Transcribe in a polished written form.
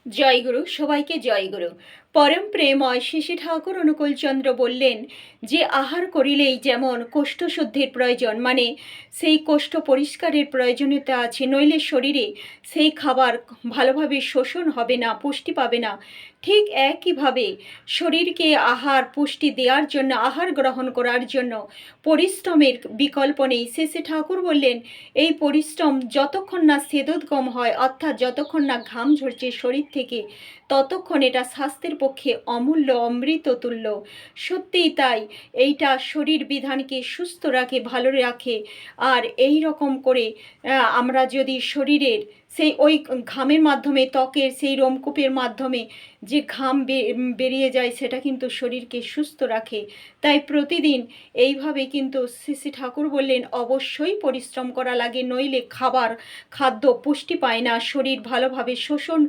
জয়গুরু, সবাইকে জয়গুরু। পরম প্রেমময় শিশি ঠাকুর অনুকূলচন্দ্র বললেন যে আহার করিলেই যেমন কোষ্ঠশুদ্ধির প্রয়োজন, মানে সেই কোষ্ঠ পরিষ্কারের প্রয়োজনীয়তা আছে, নইলে শরীরে সেই খাবার ভালোভাবে শোষণ হবে না, পুষ্টি পাবে না। ঠিক একইভাবে শরীরকে আহার পুষ্টি দেওয়ার জন্য, আহার গ্রহণ করার জন্য পরিশ্রমের বিকল্প নেই। শেষে ঠাকুর বললেন এই পরিশ্রম যতক্ষণ না সেদোদ্গম হয়, অর্থাৎ যতক্ষণ না ঘাম ঝরছে শরীর থেকে, ততক্ষণ এটা স্বাস্থ্যের পক্ষে অমূল্য, অমৃততুল্য। সত্যিই তাই, এইটা শরীর বিধানকে সুস্থ রাখে, ভালো রাখে। আর এই রকম করে আমরা যদি শরীরের সেই ওই ঘামের মাধ্যমে, ত্বকের সেই রোমকূপের মাধ্যমে যে ঘাম বেরিয়ে যায়, সেটা কিন্তু শরীরকে সুস্থ রাখে। তাই প্রতিদিন এইভাবে কিন্তু শ্রী ঠাকুর বললেন অবশ্যই পরিশ্রম করা লাগে, নইলে খাদ্য পুষ্টি পায় না, শরীর ভালোভাবে শোষণ